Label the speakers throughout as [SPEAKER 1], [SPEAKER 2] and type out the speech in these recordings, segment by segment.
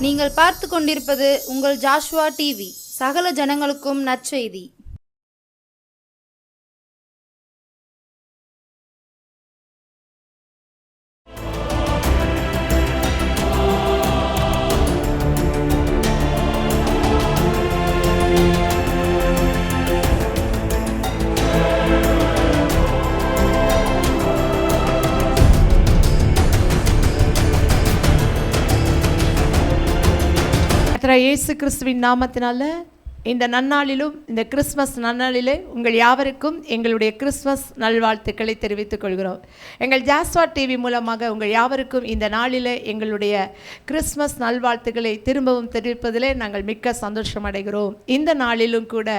[SPEAKER 1] நீங்கள் பார்த்து கொண்டிருப்பது உங்கள் ஜாஷுவா டிவி. சகல ஜனங்களுக்கும் நற்செய்தி.
[SPEAKER 2] இயேசு கிறிஸ்துவின் நாமத்தினால இந்த நன்னாளிலும் இந்த கிறிஸ்மஸ் நன்னாளிலே உங்கள் யாவருக்கும் எங்களுடைய கிறிஸ்மஸ் நல்வாழ்த்துக்களை தெரிவித்துக் கொள்கிறோம். எங்கள் ஜாஸ்வா டிவி மூலமாக உங்கள் யாவருக்கும் இந்த நாளிலே எங்களுடைய கிறிஸ்மஸ் நல்வாழ்த்துக்களை திரும்பவும் தெரிவிப்பதிலே நாங்கள் மிக்க சந்தோஷம் அடைகிறோம். இந்த நாளிலும் கூட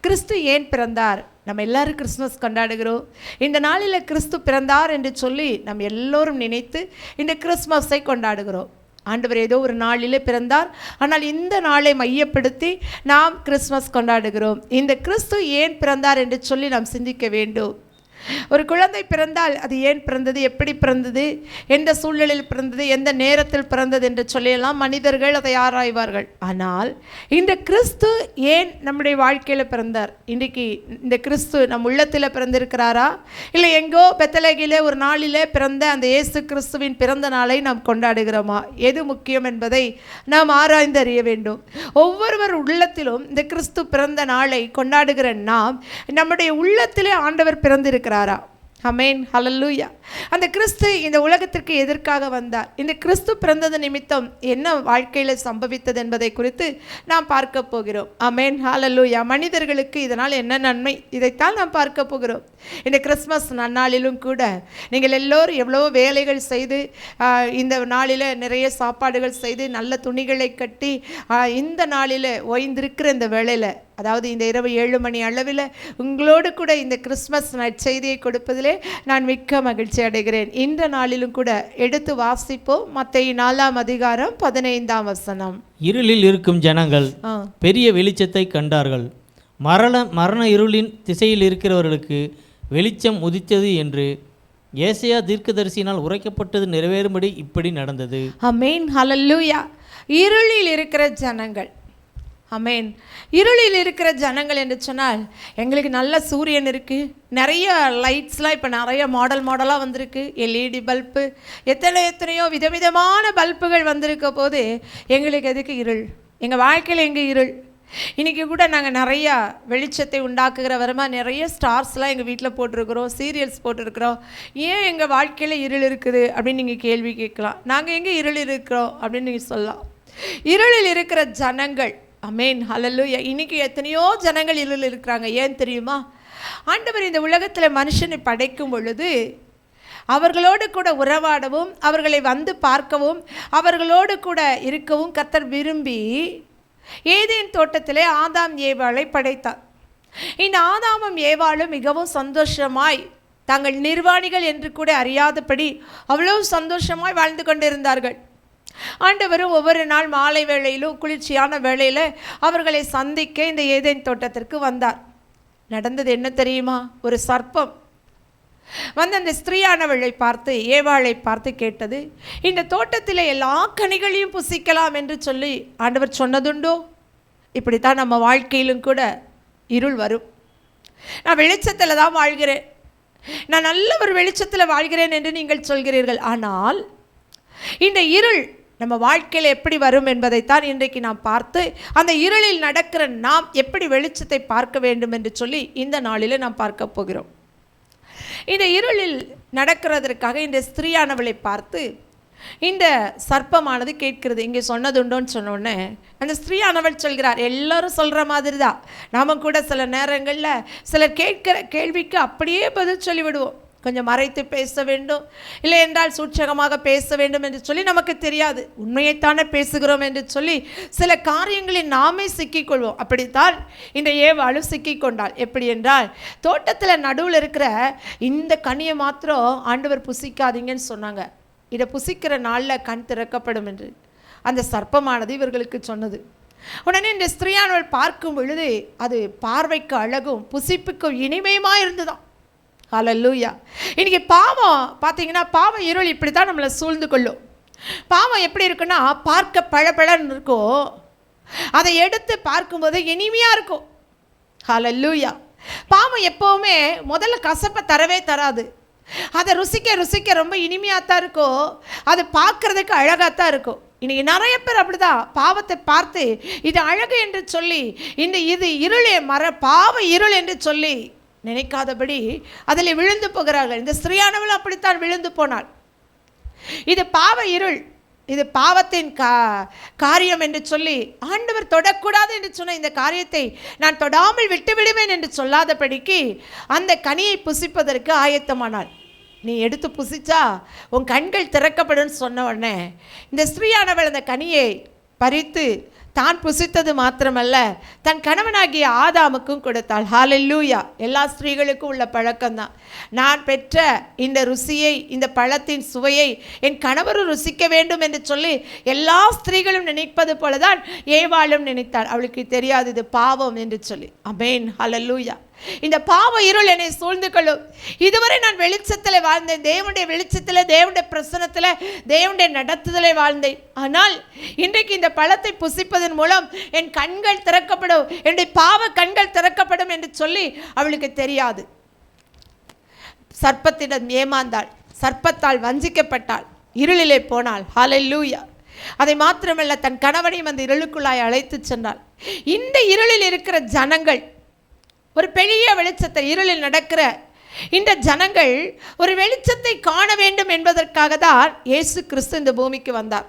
[SPEAKER 2] கிறிஸ்து ஏன் பிறந்தார், நம்ம எல்லாரும் கிறிஸ்மஸ் கொண்டாடுகிறோம். இந்த நாளில் கிறிஸ்து பிறந்தார் என்று சொல்லி நம்ம எல்லோரும் நினைத்து இந்த கிறிஸ்மஸை கொண்டாடுகிறோம். ஆண்டவர் ஏதோ ஒரு நாளிலே பிறந்தார், ஆனால் இந்த நாளை மையப்படுத்தி நாம் கிறிஸ்மஸ் கொண்டாடுகிறோம். இந்த கிறிஸ்து ஏன் பிறந்தார் என்று சொல்லி நாம் சிந்திக்க வேண்டும். ஒரு குழந்தை பிறந்தால் அது ஏன் பிறந்தது, எப்படி பிறந்தது, எந்த சூழ்நிலையில் பிறந்தது, எந்த நேரத்தில் பிறந்தது என்று சொல்லியெல்லாம் மனிதர்கள் அதை ஆராய்வார்கள். ஆனால் இந்த கிறிஸ்து ஏன் நம்முடைய வாழ்க்கையில் பிறந்தார்? இன்றைக்கு இந்த கிறிஸ்து நம் உள்ளத்தில் பிறந்திருக்கிறாரா, இல்லை எங்கோ பெத்தலேகிலே ஒரு நாளிலே பிறந்த அந்த இயேசு கிறிஸ்துவின் பிறந்த நாளை நாம் கொண்டாடுகிறோமா? எது முக்கியம் என்பதை நாம் ஆராய்ந்து அறிய வேண்டும். ஒவ்வொருவர் உள்ளத்திலும் இந்த கிறிஸ்து பிறந்த நாளை கொண்டாடுகிற நாம் நம்முடைய உள்ளத்திலே ஆண்டவர் பிறந்திருக்கிறார். ஆமென், ஹல்லேலூயா. அந்த கிறிஸ்து இந்த உலகத்திற்கு எதற்காக வந்தார், இந்த கிறிஸ்து பிறந்தது நிமித்தம் என்ன வாழ்க்கையில் சம்பவித்தது என்பதை குறித்து நாம் பார்க்க போகிறோம். ஆமென், ஹல்லேலூயா. மனிதர்களுக்கு இதனால் என்ன நன்மை, இதைத்தான் நாம் பார்க்க போகிறோம். இந்த கிறிஸ்மஸ் நன்னாளிலும் கூட நீங்கள் எல்லோரும் எவ்வளோ வேலைகள் செய்து இந்த நாளில் நிறைய சாப்பாடுகள் செய்து நல்ல துணிகளை கட்டி இந்த நாளில் ஓய்ந்திருக்கிற இந்த வேளையில், அதாவது இந்த இரவு 7 மணி அளவில் உங்களோடு கூட இந்த கிறிஸ்மஸ் நற்செய்தியை கொடுப்பதிலே நான் மிக்க மகிழ்ச்சி அடைகிறேன். இந்த நாளிலும் கூட எடுத்து வாசிப்போம். மத்தேயு 4ஆம் அதிகாரம் 15ஆம் வசனம்.
[SPEAKER 3] இருளில் இருக்கும் ஜனங்கள் பெரிய வெளிச்சத்தை கண்டார்கள். மரண இருளின் திசையில் இருக்கிறவர்களுக்கு வெளிச்சம் உதித்தது என்று ஏசாயா தீர்க்கதரிசியினால் உரைக்கப்பட்டது நிறைவேறும்படி இப்படி நடந்தது.
[SPEAKER 2] ஆமென், ஹல்லேலூயா. இருளில் இருக்கிற ஜனங்கள், ஆமென். இருளில் இருக்கிற ஜனங்கள் என்று சொன்னால், எங்களுக்கு நல்ல சூரியன் இருக்குது, நிறைய லைட்ஸ்லாம் இப்போ நிறைய மாடலாக வந்திருக்கு, எல்இடி பல்பு, எத்தனையோ விதவிதமான பல்புகள் வந்திருக்க போது எங்களுக்கு எதுக்கு இருள்? எங்கள் வாழ்க்கையில் எங்கே இருள்? இன்றைக்கி கூட நாங்கள் நிறையா வெளிச்சத்தை உண்டாக்குகிற வரமாக நிறைய ஸ்டார்ஸ்லாம் எங்கள் வீட்டில் போட்டிருக்கிறோம், சீரியல்ஸ் போட்டிருக்கிறோம். ஏன் எங்கள் வாழ்க்கையில் இருள் இருக்குது அப்படின்னு நீங்கள் கேள்வி கேட்கலாம். நாங்கள் எங்கே இருள் இருக்கிறோம் அப்படின்னு நீங்கள் சொல்லலாம். இருளில் இருக்கிற ஜனங்கள், ஆமென், ஹல்லேலூயா. இன்றைக்கி எத்தனையோ ஜனங்கள் இருளில் இருக்கிறாங்க. ஏன் தெரியுமா? ஆண்டவர் இந்த உலகத்தில் மனுஷனை படைக்கும் பொழுது அவர்களோடு கூட உறவாடவும், அவர்களை வந்து பார்க்கவும், அவர்களோடு கூட இருக்கவும் கர்த்தர் விரும்பி ஏதேன் தோட்டத்திலே ஆதாம் ஏவாளை படைத்தார். இந்த ஆதாமும் ஏவாளும் மிகவும் சந்தோஷமாய், தாங்கள் நிர்வாணிகள் என்று கூட அறியாதபடி அவ்வளவு சந்தோஷமாய் வாழ்ந்து கொண்டிருந்தார்கள். ஆண்டவரும் ஒவ்வொரு நாள் மாலை வேளையிலும் குளிர்ச்சியான வேளையில் அவர்களை சந்திக்க இந்த ஏதேன் தோட்டத்திற்கு வந்தார். நடந்தது என்ன தெரியுமா? ஒரு சர்ப்பம் வந்து அந்த ஸ்திரீயானவளை பார்த்து, ஏவாளை பார்த்து கேட்டது, இந்த தோட்டத்தில் எல்லா கனிகளையும் புசிக்கலாம் என்று சொல்லி ஆண்டவர் சொன்னதுண்டோ? இப்படித்தான் நம்ம வாழ்க்கையிலும் கூட இருள் வரும். நான் வெளிச்சத்தில் தான் வாழ்கிறேன், நான் நல்ல ஒரு வெளிச்சத்தில் வாழ்கிறேன் என்று நீங்கள் சொல்கிறீர்கள். ஆனால் இந்த இருள் நம்ம வாழ்க்கையில் எப்படி வரும் என்பதைத்தான் இன்றைக்கு நாம் பார்த்து, அந்த இருளில் நடக்கிற நாம் எப்படி வெளிச்சத்தை பார்க்க வேண்டும் என்று சொல்லி இந்த நாளில் நாம் பார்க்க போகிறோம். இந்த இருளில் நடக்கிறதற்காக இந்த ஸ்திரீயானவளை பார்த்து இந்த சர்ப்பமானது கேட்கிறது. இங்கே சொன்னதுண்டோன்னு சொன்னோடனே அந்த ஸ்திரீயானவள் சொல்கிறார், எல்லாரும் சொல்கிற மாதிரி தான் நாம் கூட சில நேரங்களில் சிலர் கேட்கிற கேள்விக்கு அப்படியே பதில் சொல்லிவிடுவோம். கொஞ்சம் மறைத்து பேச வேண்டும், இல்லை என்றால் சூட்சகமாக பேச வேண்டும் என்று சொல்லி நமக்கு தெரியாது, உண்மையைத்தானே பேசுகிறோம் என்று சொல்லி சில காரியங்களில் நாமே சிக்கிக்கொள்வோம். அப்படித்தான் இந்த ஏவாளும் சிக்கிக்கொண்டாள். எப்படி என்றால், தோட்டத்தில் நடுவில் இருக்கிற இந்த கனியை மாத்திரம் ஆண்டவர் புசிக்காதீங்கன்னு சொன்னாங்க. இதை புசிக்கிற நாளில் கண் திறக்கப்படும் என்று அந்த சர்ப்பமானது இவர்களுக்கு சொன்னது. உடனே இந்த ஸ்திரீயானவள் பார்க்கும் பொழுது அது பார்வைக்கு அழகும் புசிப்புக்கும் இனிமையுமாக இருந்துதான். ஹல்லேலூயா. இன்றைக்கி பாவம் பார்த்தீங்கன்னா, பாவம் இருள் இப்படி தான் நம்மளை சூழ்ந்து கொள்ளும். பாவம் எப்படி இருக்குன்னா, பார்க்க பழபழன்னு இருக்கும், அதை எடுத்து பார்க்கும்போது இனிமையாக இருக்கும். ஹல்லேலூயா. பாவம் எப்போவுமே முதல்ல கசப்பை தரவே தராது. அதை ருசிக்க ருசிக்க ரொம்ப இனிமையாக தான் இருக்கும், அது பார்க்குறதுக்கு அழகாக தான் இருக்கும். இன்றைக்கி நிறைய பேர் அப்படி தான் பாவத்தை பார்த்து இது அழகு என்று சொல்லி, இது இருளே பாவ இருள் என்று சொல்லி நினைக்காதபடி அதில் விழுந்து போகிறார்கள். இந்த ஸ்திரீயானவள் அப்படித்தான் விழுந்து போனாள். இது பாவ இருள், இது பாவத்தின் காரியம் என்று சொல்லி ஆண்டவர் தொடக்கூடாது என்று சொன்ன இந்த காரியத்தை நான் தொடாமல் விட்டு விடுவேன் என்று சொல்லாதபடிக்கு அந்த கனியை புசிப்பதற்கு ஆயத்தமானாள். நீ எடுத்து புசிச்சா உன் கண்கள் திறக்கப்படும் சொன்ன உடனே இந்த ஸ்திரீயானவள் அந்த கனியை பறித்து தான் புசித்தது மாத்திரமல்ல, தன் கணவனாகிய ஆதாமுக்கும் கொடுத்தாள். ஹல்லேலூயா. எல்லா ஸ்திரீகளுக்கும் உள்ள பழக்கம்தான். நான் பெற்ற இந்த ருசியை, இந்த பழத்தின் சுவையை என் கணவரும் ருசிக்க வேண்டும் என்று சொல்லி எல்லா ஸ்திரீகளும் நினைப்பது போலதான் ஏவாளும் நினைத்தாள். அவளுக்கு தெரியாது இது பாவம் என்று சொல்லி. ஆமென். ஹல்லேலூயா. இந்த பாவ இருள் என்னை சூழ்ந்து கொள்ளும். இதுவரை நான் வெளிச்சத்தில் வாழ்ந்தேன், தேவனுடைய வெளிச்சத்தில், தேவனுடைய பிரசன்னத்தில், தேவனுடைய நடத்துதலை வாழ்ந்தேன். ஆனால் இன்றைக்கு இந்த பழத்தை புசிப்பதன் மூலம் என் கண்கள் திறக்கப்படும், என்னுடைய பாவ கண்கள் திறக்கப்படும் என்று சொல்லி அவளுக்கு தெரியாது. சர்ப்பத்திடம் ஏமாந்தாள், சர்ப்பத்தால் வஞ்சிக்கப்பட்டாள், இருளிலே போனாள். ஹல்லேலூயா. அதை மாத்திரமல்ல, தன் கணவனையும் அந்த இருளுக்குள்ளாய் அழைத்து சென்றாள். இந்த இருளில் இருக்கிற ஜனங்கள் ஒரு பெரிய வெளிச்சத்தை, இருளில் நடக்கிற இந்த ஜனங்கள் ஒரு வெளிச்சத்தை காண வேண்டும் என்பதற்காக தான் இயேசு கிறிஸ்து இந்த பூமிக்கு வந்தார்.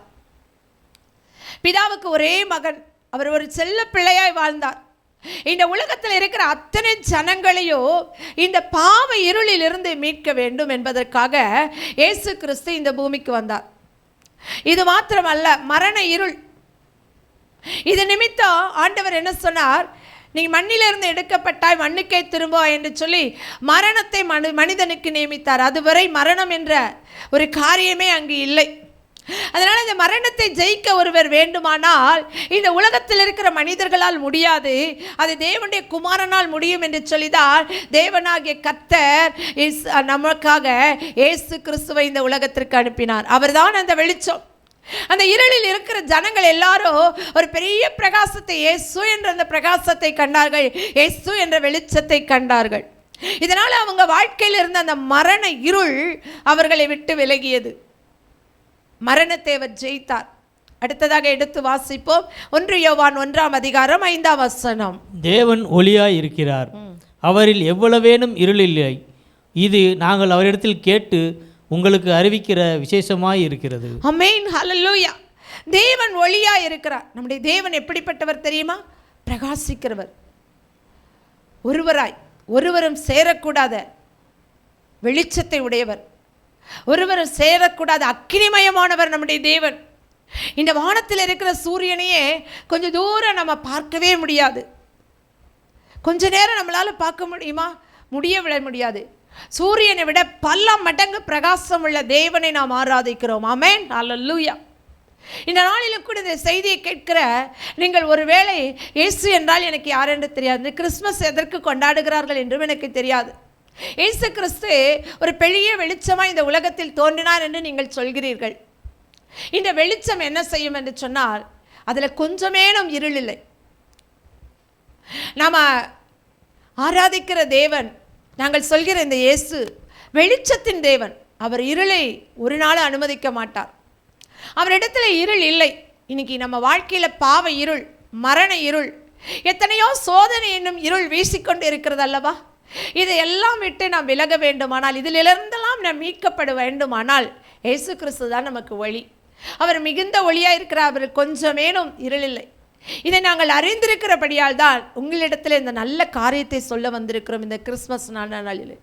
[SPEAKER 2] பிதாவுக்கு ஒரே மகன், அவர் ஒரு செல்ல பிள்ளையாய் வாழ்ந்தார். இந்த உலகத்தில் இருக்கிற அத்தனை ஜனங்களையும் இந்த பாவ இருளில் இருந்து மீட்க வேண்டும் என்பதற்காக இயேசு கிறிஸ்து இந்த பூமிக்கு வந்தார். இது மாத்திரமல்ல, மரண இருள், இது நிமித்தம் ஆண்டவர் என்ன சொன்னார்? நீ மண்ணிலிருந்து எடுக்கப்பட்டாய், மண்ணுக்கே திரும்புவாய் என்று சொல்லி மரணத்தை மனிதனுக்கு நியமித்தார். அதுவரை மரணம் என்ற ஒரு காரியமே அங்கு இல்லை. அதனால் இந்த மரணத்தை ஜெயிக்க ஒருவர் வேண்டுமானால் இந்த உலகத்தில் இருக்கிற மனிதர்களால் முடியாது, அது தேவனுடைய குமாரனால் முடியும் என்று சொல்லிதான் தேவனாகிய கர்த்தர் நமக்காக இயேசு கிறிஸ்துவை இந்த உலகத்திற்கு அனுப்பினார். அவர்தான் அந்த வெளிச்சம். அந்த இருளில் இருக்கிற ஜனங்கள் எல்லாரும் ஒரு பெரிய பிரகாசத்தை, இயேசு என்ற அந்த பிரகாசத்தை கண்டார்கள், இயேசு என்ற வெளிச்சத்தை கண்டார்கள். இதனால் அவங்க வாழ்க்கையில் இருந்த அந்த மரண இருள் அவர்களை விட்டு விலகியது. மரணத்தை அவர் ஜெயித்தார். அடுத்ததாக எடுத்து வாசிப்போம். 1 யோவான் 1:5.
[SPEAKER 3] தேவன் ஒளியாய் இருக்கிறார், அவரில் எவ்வளவேனும் இருள் இல்லை. இது நாங்கள் அவரிடத்தில் கேட்டு உங்களுக்கு அறிவிக்கிற விசேஷமாய் இருக்கிறது.
[SPEAKER 2] ஆமென். ஹல்லேலூயா. தேவன் ஒளியாய் இருக்கிறார். நம்முடைய தேவன் எப்படிப்பட்டவர் தெரியுமா? பிரகாசிக்கிறவர், ஒருவரும் சேரக்கூடாத வெளிச்சத்தை உடையவர், ஒருவரும் சேரக்கூடாத அக்கினிமயமானவர் நம்முடைய தேவன். இந்த வானத்தில் இருக்கிற சூரியனையே கொஞ்சம் தூரம் நம்ம பார்க்கவே முடியாது. கொஞ்ச நேரம் நம்மளால் பார்க்க முடியுமா? முடியவிட முடியாது. சூரியனை விட பல மடங்கு பிரகாசம் உள்ள தேவனை நாம் ஆராதிக்கிறோம். ஆமென். ஹல்லேலூயா. இந்த நாளிலும் கூட இந்த செய்தியை கேட்கிற நீங்கள் ஒருவேளை இயேசு என்றால் எனக்கு யார் என்று தெரியாது, கிறிஸ்மஸ் எதற்கு கொண்டாடுகிறார்கள் என்றும் எனக்கு தெரியாது, இயேசு கிறிஸ்து ஒரு பெரிய வெளிச்சமாக இந்த உலகத்தில் தோன்றினார் என்று நீங்கள் சொல்கிறீர்கள். இந்த வெளிச்சம் என்ன செய்யும் என்று சொன்னால், அதில் கொஞ்சமேனும் இருள் இல்லை. நாம் ஆராதிக்கிற தேவன், நாங்கள் சொல்கிற இந்த இயேசு வெளிச்சத்தின் தேவன். அவர் இருளை ஒரு நாள் அனுமதிக்க மாட்டார். அவரிடத்துல இருள் இல்லை. இன்னைக்கு நம்ம வாழ்க்கையில் பாவ இருள், மரண இருள், எத்தனையோ சோதனை என்னும் இருள் வீசிக்கொண்டு இருக்கிறது அல்லவா? இதையெல்லாம் விட்டு நாம் விலக வேண்டுமானால், இதிலிருந்தெல்லாம் நாம் மீட்கப்பட வேண்டுமானால் இயேசு கிறிஸ்து தான் நமக்கு வழி. அவர் மிகுந்த ஒளியாக இருக்கிறார், அவர் கொஞ்சமேனும் இருள் இல்லை. இதை நாங்கள் அறிந்திருக்கிறபடியால் தான் உங்களிடத்தில் இந்த நல்ல காரியத்தை சொல்ல வந்திருக்கிறோம் இந்த கிறிஸ்மஸ் நாளில்.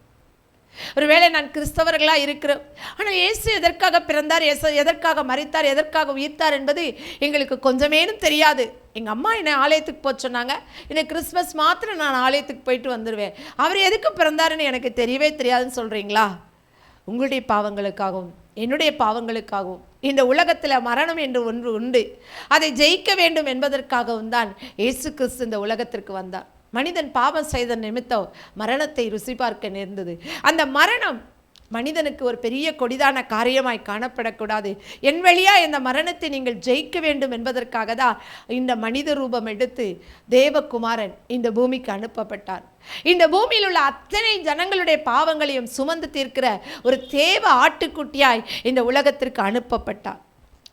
[SPEAKER 2] ஒருவேளை நான் கிறிஸ்தவர்களாக இருக்கிறோம், ஆனால் இயேசு எதற்காக பிறந்தார், எதற்காக மரித்தார், எதற்காக உயிர்த்தார் என்பது எங்களுக்கு கொஞ்சமேனும் தெரியாது. எங்கள் அம்மா என்னை ஆலயத்துக்கு போக சொன்னாங்க, இந்த கிறிஸ்மஸ் மாத்திரம் நான் ஆலயத்துக்கு போயிட்டு வந்துடுவேன், அவர் எதுக்கு பிறந்தாருன்னு எனக்கு தெரியவே தெரியாதுன்னு சொல்கிறீங்களா? உங்களுடைய பாவங்களுக்காகவும் என்னுடைய பாவங்களுக்காகவும் இந்த உலகத்தில் மரணம் என்று ஒன்று உண்டு, அதை ஜெயிக்க வேண்டும் என்பதற்காகவும் தான் இயேசு கிறிஸ்து இந்த உலகத்திற்கு வந்தார். மனிதன் பாவம் செய்த நிமித்தம் மரணத்தை ருசி பார்க்க நேர்ந்தது. அந்த மரணம் மனிதனுக்கு ஒரு பெரிய கொடிதான காரியமாய் காணப்படக்கூடாது. என் வழியா இந்த மரணத்தை நீங்கள் ஜெயிக்க வேண்டும் என்பதற்காக தான் இந்த மனித ரூபம் எடுத்து தேவகுமாரன் இந்த பூமிக்கு அனுப்பப்பட்டார். இந்த பூமியில் உள்ள அத்தனை ஜனங்களுடைய பாவங்களையும் சுமந்து தீர்க்கிற ஒரு தேவ ஆட்டுக்குட்டியாய் இந்த உலகத்திற்கு அனுப்பப்பட்டார்.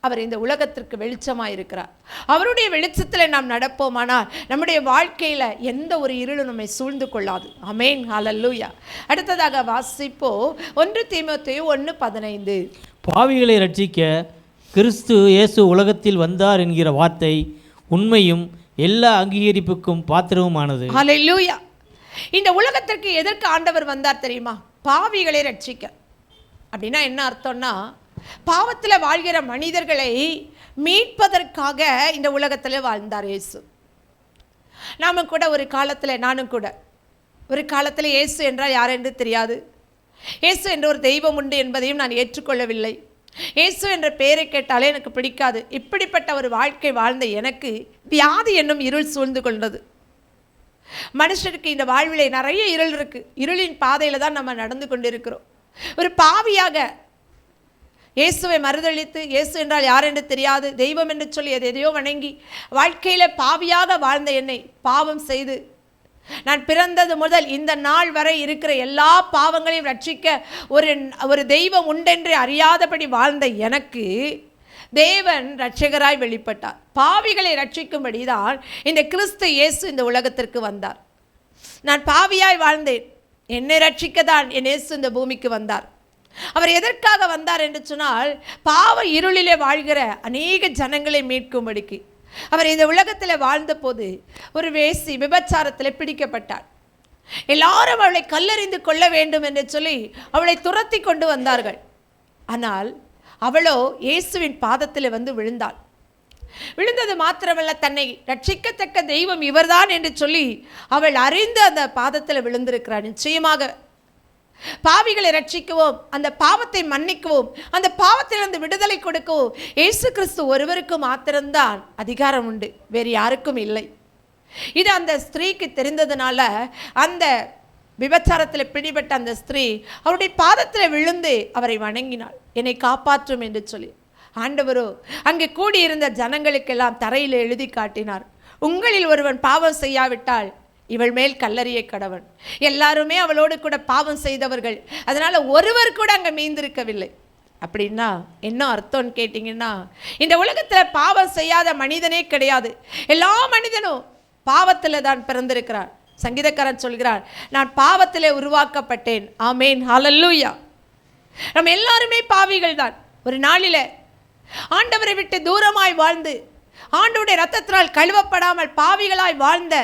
[SPEAKER 2] அவர் இந்த உலகத்திற்கு வெளிச்சமாக இருக்கிறார். அவருடைய வெளிச்சத்தில் நாம் நடப்போமானால் நம்முடைய வாழ்க்கையில் எந்த ஒரு இருளும் நம்மை சூழ்ந்து கொள்ளாது. ஆமென், ஹல்லேலூயா. அடுத்ததாக வாசிப்போ 1 தீமோத்தேயு 1:15.
[SPEAKER 3] பாவிகளை ரட்சிக்க கிறிஸ்து இயேசு உலகத்தில் வந்தார் என்கிற வார்த்தை உண்மையும் எல்லா அங்கீகரிப்புக்கும் பாத்திரமுமானது.
[SPEAKER 2] ஹல்லேலூயா. இந்த உலகத்திற்கு எதற்கு ஆண்டவர் வந்தார் தெரியுமா? பாவிகளை ரட்சிக்க. அப்படின்னா என்ன அர்த்தம்னா, பாவத்தில் வாழ்கிற மனிதர்களை மீட்பதற்காக இந்த உலகத்தில் வாழ்ந்தார் இயேசு. நாம கூட ஒரு காலத்தில், நானும் கூட ஒரு காலத்தில் இயேசு என்றால் யார் என்று தெரியாது. இயேசு என்ற ஒரு தெய்வம் உண்டு என்பதையும் நான் ஏற்றுக்கொள்ளவில்லை. இயேசு என்ற பெயரை கேட்டாலே எனக்கு பிடிக்காது. இப்படிப்பட்ட ஒரு வாழ்க்கை வாழ்ந்த எனக்கு வியாதி என்னும் இருள் சூழ்ந்து கொண்டது. மனுஷருக்கு இந்த வாழ்விலே நிறைய இருள் இருக்கு. இருளின் பாதையில் தான் நம்ம நடந்து கொண்டிருக்கிறோம். ஒரு பாவியாக இயேசுவை மறுதளித்து, இயேசு என்றால் யார் என்று தெரியாது, தெய்வம் என்று சொல்லி எதையோ வணங்கி வாழ்க்கையில் பாவியாக வாழ்ந்த என்னை, பாவம் செய்து நான் பிறந்தது முதல் இந்த நாள் வரை இருக்கிற எல்லா பாவங்களையும் ரட்சிக்க ஒரு தெய்வம் உண்டென்று அறியாதபடி வாழ்ந்த எனக்கு தேவன் இரட்சகராய் வெளிப்பட்டார். பாவிகளை ரட்சிக்கும்படிதான் இந்த கிறிஸ்து இயேசு இந்த உலகத்திற்கு வந்தார். நான் பாவியாய் வாழ்ந்தேன், என்னை ரட்சிக்க தான் என் இயேசு இந்த பூமிக்கு வந்தார். அவர் எதற்காக வந்தார் என்று சொன்னால், பாவ இருளிலே வாழ்கிற அநேக ஜனங்களை மீட்கும்படிக்கு. அவர் இந்த உலகத்தில் வாழ்ந்த போது ஒரு வேசி விபச்சாரத்தில் பிடிக்கப்பட்டார். எல்லாரும் அவளை கல்லெறிந்து கொள்ள வேண்டும் என்று சொல்லி அவளை துரத்தி கொண்டு வந்தார்கள். ஆனால் அவளோ இயேசுவின் பாதத்தில் வந்து விழுந்தாள். விழுந்தது மாத்திரமல்ல, தன்னை ரட்சிக்கத்தக்க தெய்வம் இவர்தான் என்று சொல்லி அவள் அறிந்து அந்த பாதத்தில் விழுந்திருக்கிறார். நிச்சயமாக பாவிகளை ரட்சிக்கவும், அந்த பாவத்தை மன்னிக்கவும், அந்த பாவத்திலிருந்து விடுதலை கொடுக்கவும் இயேசு கிறிஸ்து ஒருவருக்கு மாத்திரம்தான் அதிகாரம் உண்டு, வேறு யாருக்கும் இல்லை. இது அந்த ஸ்திரீக்கு தெரிந்ததுனால அந்த விபச்சாரத்தில் பிடிபட்ட அந்த ஸ்திரீ அவருடைய பாதத்தில் விழுந்து அவரை வணங்கினாள், என்னை காப்பாற்றும் என்று சொல்லி. ஆண்டவரோ அங்கே கூடியிருந்த ஜனங்களுக்கெல்லாம் தரையில் எழுதி காட்டினார், உங்களில் ஒருவன் பாவம் செய்யாவிட்டால் இவள் மேல் கல்லறிய கடவன். எல்லாருமே அவளோடு கூட பாவம் செய்தவர்கள், அதனால ஒருவர் கூட அங்கே மீந்திருக்கவில்லை. அப்படின்னா என்ன அர்த்தம்னு கேட்டிங்கன்னா, இந்த உலகத்தில் பாவம் செய்யாத மனிதனே கிடையாது. எல்லா மனிதனும் பாவத்தில் தான் பிறந்திருக்கிறார். சங்கீதக்காரன் சொல்கிறார், நான் பாவத்திலே உருவாக்கப்பட்டேன். ஆமேன், ஹல்லேலூயா. நம்ம எல்லாருமே பாவிகள் தான். ஒரு நாளில் ஆண்டவரை விட்டு தூரமாய் வாழ்ந்து ஆண்டவருடைய இரத்தத்தினால் கழுவப்படாமல் பாவிகளாய் வாழ்ந்த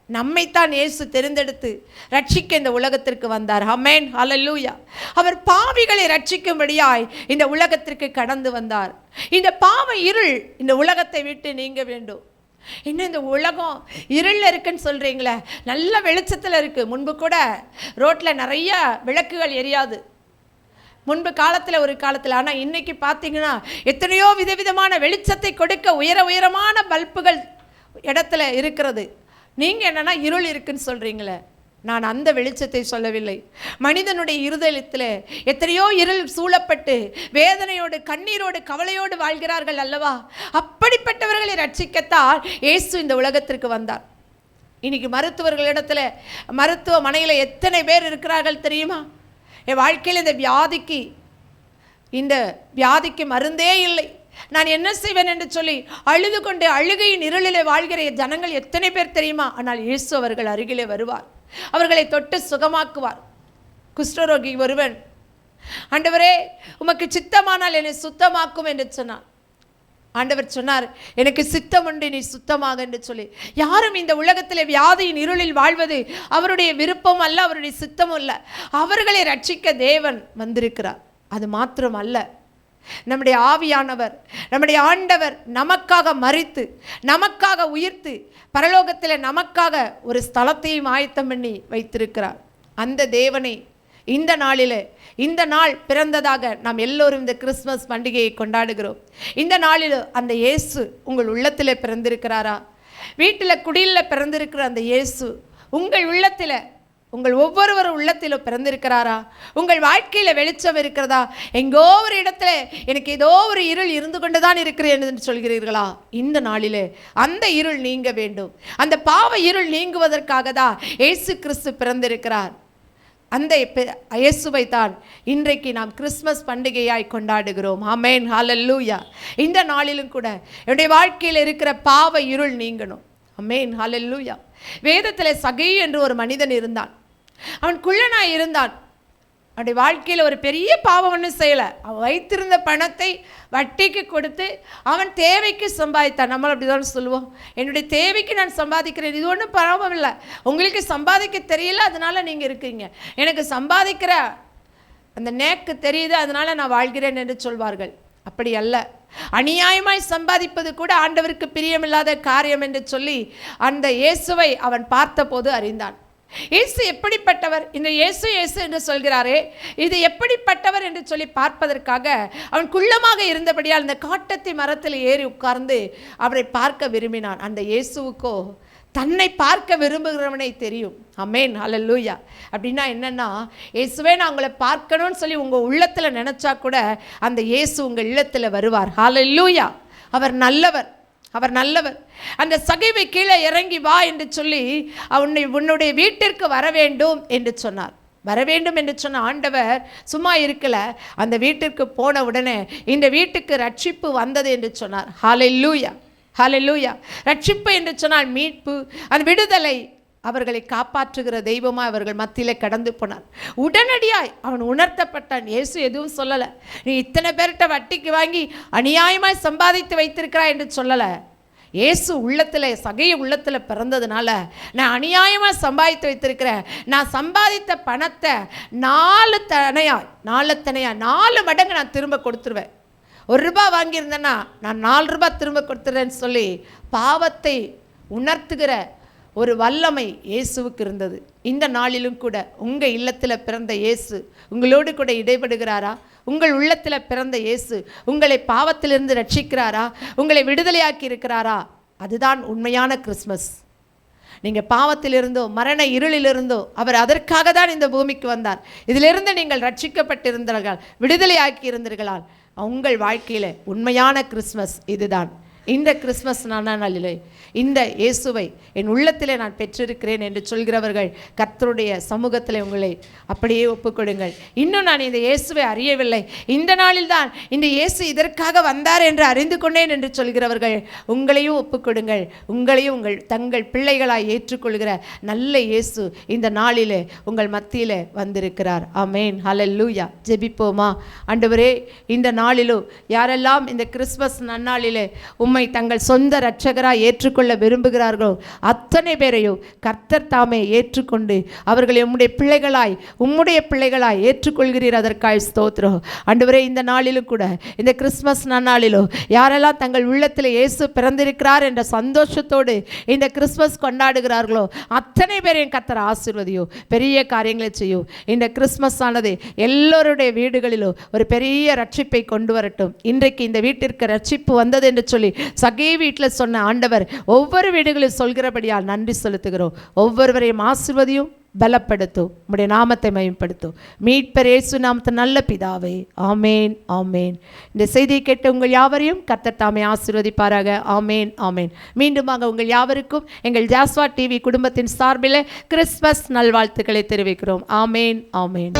[SPEAKER 2] நம்மைத்தான் இயேசு தெரிந்தெடுத்து ரட்சிக்க இந்த உலகத்திற்கு வந்தார். ஆமென், ஹல்லேலூயா. அவர் பாவிகளை ரட்சிக்கும்படியாய் இந்த உலகத்திற்கு கடந்து வந்தார். இந்த பாவ இருள் இந்த உலகத்தை விட்டு நீங்க வேண்டும். இன்னும் இந்த உலகம் இருளில் இருக்குன்னு சொல்கிறீங்களே, நல்ல வெளிச்சத்தில் இருக்குது. முன்பு கூட ரோட்டில் நிறைய விளக்குகள் எரியாது, முன்பு காலத்தில் ஒரு காலத்தில். ஆனால் இன்றைக்கி பார்த்தீங்கன்னா எத்தனையோ விதவிதமான வெளிச்சத்தை கொடுக்க உயரமான பல்புகள் இடத்துல இருக்கிறது. நீங்கள் என்னென்னா இருள் இருக்குன்னு சொல்கிறீங்களே, நான் அந்த வெளிச்சத்தை சொல்லவில்லை. மனிதனுடைய இருதயத்தில் எத்தனையோ இருள் சூழப்பட்டு வேதனையோடு கண்ணீரோடு கவலையோடு வாழ்கிறார்கள் அல்லவா? அப்படிப்பட்டவர்களை ரட்சிக்கத்தான் இயேசு இந்த உலகத்திற்கு வந்தார். இன்னைக்கு மருத்துவர்களிடத்தில் மருத்துவமனையில் எத்தனை பேர் இருக்கிறார்கள் தெரியுமா? என் வாழ்க்கையில் இந்த வியாதிக்கு மருந்தே இல்லை, நான் என்ன செய்வேன் என்று சொல்லி அழுது கொண்டு அழுகையின் இருளிலே வாழ்கிற ஜனங்கள் எத்தனை பேர் தெரியுமா? ஆனால் இயேசு அவர்கள் அருகிலே வருவார், அவர்களை தொட்டு சுகமாக்குவார். குஷ்டரோகி ஒருவன், ஆண்டவரே உமக்கு சித்தமானால் என்னை சுத்தமாக்கும் என்று சொன்னான். ஆண்டவர் சொன்னார், எனக்கு சித்தம் உண்டு, நீ சுத்தமாக என்று சொல்லி. யாரும் இந்த உலகத்தில் வியாதியின் இருளில் வாழ்வது அவருடைய விருப்பம் அல்ல, அவருடைய சித்தம் அல்ல. அவர்களை ரட்சிக்க தேவன் வந்திருக்கிறார். அது மாத்திரம் அல்ல, நம்முடைய ஆவியானவர், நம்முடைய ஆண்டவர் நமக்காக மரித்து நமக்காக உயிர்த்து பரலோகத்தில் நமக்காக ஒரு ஸ்தலத்தையும் ஆயத்தம் பண்ணி வைத்திருக்கிறார். அந்த தேவனை இந்த நாள் பிறந்ததாக நாம் எல்லோரும் இந்த கிறிஸ்மஸ் பண்டிகையை கொண்டாடுகிறோம். இந்த நாளில் அந்த இயேசு உங்கள் உள்ளத்தில் பிறந்திருக்கிறாரா? வீட்டில் குடியில் பிறந்திருக்கிற அந்த இயேசு உங்கள் உள்ளத்தில் உங்கள் ஒவ்வொருவரும் உள்ளத்திலும் பிறந்திருக்கிறாரா? உங்கள் வாழ்க்கையில் வெளிச்சம் இருக்கிறதா? எங்கோ ஒரு இடத்துல எனக்கு ஏதோ ஒரு இருள் இருந்து கொண்டு தான் இருக்கிறேன் என்று சொல்கிறீர்களா? இந்த நாளிலே அந்த இருள் நீங்க வேண்டும். அந்த பாவ இருள் நீங்குவதற்காக தான் இயேசு கிறிஸ்து பிறந்திருக்கிறார். அந்த இயேசுவை தான் இன்றைக்கு நாம் கிறிஸ்மஸ் பண்டிகையாய் கொண்டாடுகிறோம். ஆமென், ஹல்லேலூயா. இந்த நாளிலும் கூட என்னுடைய வாழ்க்கையில் இருக்கிற பாவ இருள் நீங்கணும். ஆமென், ஹல்லேலூயா. வேதத்தில் சகை என்று ஒரு மனிதன் இருந்தான். அவன் குள்ளனாய் இருந்தான். அவனுடைய வாழ்க்கையில் ஒரு பெரிய பாவம் ஒன்றும் செய்யலை. அவன் வைத்திருந்த பணத்தை வட்டிக்கு கொடுத்து அவன் தேவைக்கு சம்பாதித்தான். நம்ம அப்படி தான் சொல்லுவோம், என்னுடைய தேவைக்கு நான் சம்பாதிக்கிறேன், இது ஒன்றும் பாவம் இல்லை. உங்களுக்கு சம்பாதிக்க தெரியல, அதனால நீங்கள் இருக்கீங்க. எனக்கு சம்பாதிக்கிற அந்த நேக்கு தெரியுது, அதனால நான் வாழ்கிறேன் என்று சொல்வார்கள். அப்படி அல்ல. அநியாயமாய் சம்பாதிப்பது கூட ஆண்டவருக்கு பிரியமில்லாத காரியம் என்று சொல்லி அந்த இயேசுவை அவன் பார்த்தபோது அறிந்தான். இயேசு எப்படிப்பட்டவர்? இந்த இயேசு இயேசு என்று சொல்கிறாரே, இது எப்படிப்பட்டவர் என்று சொல்லி பார்ப்பதற்காக அவன் குள்ளமாக இருந்தபடியால் அந்த காட்டத்தி மரத்தில் ஏறி உட்கார்ந்து அவரை பார்க்க விரும்பினான். அந்த இயேசுவுக்கோ தன்னை பார்க்க விரும்புகிறவனை தெரியும். ஆமென், ஹல்லேலூயா. அப்படின்னா என்னன்னா, இயேசுவே நான் உங்களை பார்க்கணும்னு சொல்லி உங்கள் உள்ளத்தில் நினச்சா கூட அந்த இயேசு உங்கள் இல்லத்தில் வருவார். ஹல்லேலூயா. அவர் நல்லவர், அவர் நல்லவர். அந்த சகைவை கீழே இறங்கி வா என்று சொல்லி உன்னுடைய வீட்டிற்கு வர வேண்டும் என்று சொன்னார். வர வேண்டும் என்று சொன்ன ஆண்டவர் சும்மா இருக்கல. அந்த வீட்டிற்கு போன உடனே இந்த வீட்டுக்கு ரட்சிப்பு வந்தது என்று சொன்னார். ஹல்லேலூயா, ஹல்லேலூயா. ரட்சிப்பு என்று சொன்னால் மீட்பு, அந்த விடுதலை, அவர்களை காப்பாற்றுகிற தெய்வமாக அவர்கள் மத்தியிலே கடந்து போனார். உடனடியாய் அவன் உணர்த்தப்பட்டான். இயேசு எதுவும் சொல்லலை, நீ இத்தனை பேர்கிட்ட வட்டிக்கு வாங்கி அநியாயமாய் சம்பாதித்து வைத்திருக்கிறாய் என்று சொல்லலை. இயேசு உள்ளத்தில், சகைய உள்ளத்தில் பிறந்ததுனால நான் அநியாயமாக சம்பாதித்து வைத்திருக்கிறேன், நான் சம்பாதித்த பணத்தை 4 மடங்கு நான் திரும்ப கொடுத்துருவேன். 1 ரூபாய் வாங்கியிருந்தேன்னா நான் 4 ரூபாய் திரும்ப கொடுத்துறேன்னு சொல்லி பாவத்தை உணர்த்துகிற ஒரு வல்லமை இயேசுவுக்கு இருந்தது. இந்த நாளிலும் கூட உங்கள் இல்லத்தில் பிறந்த இயேசு உங்களோடு கூட இடைபடுகிறாரா? உங்கள் உள்ளத்தில் பிறந்த இயேசு உங்களை பாவத்திலிருந்து ரட்சிக்கிறாரா? உங்களை விடுதலையாக்கி இருக்கிறாரா? அதுதான் உண்மையான கிறிஸ்மஸ். நீங்கள் பாவத்திலிருந்தோ மரண இருளிலிருந்தோ அவர் அதற்காக தான் இந்த பூமிக்கு வந்தார். இதிலிருந்து நீங்கள் ரட்சிக்கப்பட்டிருந்தீர்கள், விடுதலையாக்கி இருந்தீர்களால் உங்கள் வாழ்க்கையில் உண்மையான கிறிஸ்மஸ் இதுதான். இந்த கிறிஸ்மஸ் நாளிலே இந்த இயேசுவை என் உள்ளத்திலே நான் பெற்றிருக்கிறேன் என்று சொல்கிறவர்கள் கர்த்தருடைய சமூகத்தில் உங்களை அப்படியே ஒப்புக்கொடுங்கள். இன்னும் நான் இந்த இயேசுவை அறியவில்லை, இந்த நாளில் தான் இந்த இயேசு இதற்காக வந்தார் என்று அறிந்து கொண்டேன் என்று சொல்கிறவர்கள் உங்களையும் ஒப்புக்கொடுங்கள். உங்களையும் தங்கள் பிள்ளைகளாய் ஏற்றுக்கொள்கிற நல்ல இயேசு இந்த நாளிலே உங்கள் மத்தியில் வந்திருக்கிறார். ஆமென், ஹல்லேலூயா. ஜெபிப்போமா? ஆண்டவரே, இந்த நாளிலும் யாரெல்லாம் இந்த கிறிஸ்மஸ் நன்னாளிலே தங்கள் சொந்த இரட்சகராய் ஏற்றுக்கொள்ள விரும்புகிறார்களோ அத்தனை பேரையும் கர்த்தர் தாமே ஏற்றுக்கொண்டு அவர்களை உம்முடைய பிள்ளைகளாய் ஏற்றுக்கொள்கிறீர். அதற்காய் ஸ்தோத்திரம். ஆண்டவரே, இந்த நாளிலும் கூட இந்த கிறிஸ்மஸ் நன்னாளிலும் யாரெல்லாம் தங்கள் உள்ளத்தில் இயேசு பிறந்திருக்கிறார் என்ற சந்தோஷத்தோடு இந்த கிறிஸ்மஸ் கொண்டாடுகிறார்களோ அத்தனை பேரையும் கர்த்தர் ஆசீர்வதியும், பெரிய காரியங்களை செய்யும். இந்த கிறிஸ்மஸ் ஆனது எல்லோருடைய வீடுகளிலும் ஒரு பெரிய ரட்சிப்பை கொண்டு வரட்டும். இன்றைக்கு இந்த வீட்டிற்கு ரட்சிப்பு வந்தது என்று சொல்லி சகே வீட்டில் சொன்ன ஆண்டவர் ஒவ்வொரு வீடுகளில் சொல்கிறபடியால் நன்றி செலுத்துகிறோம். ஒவ்வொருவரையும் ஆசீர்வதியும், பலப்படுத்தும், உம்முடைய நாமத்தை மகிமைப்படுத்தும். மீட்பர் இயேசு நாமத்தில் நல்ல பிதாவே, ஆமேன், ஆமேன். இந்த செய்தியை கேட்ட உங்கள் யாவரையும் கர்த்தர் தாமே ஆசீர்வதிப்பாராக. ஆமேன், ஆமேன். மீண்டுமாக உங்கள் யாவருக்கும் எங்கள் ஜாஸ்வா டிவி குடும்பத்தின் சார்பில் கிறிஸ்மஸ் நல்வாழ்த்துக்களை தெரிவிக்கிறோம். ஆமேன், ஆமேன்.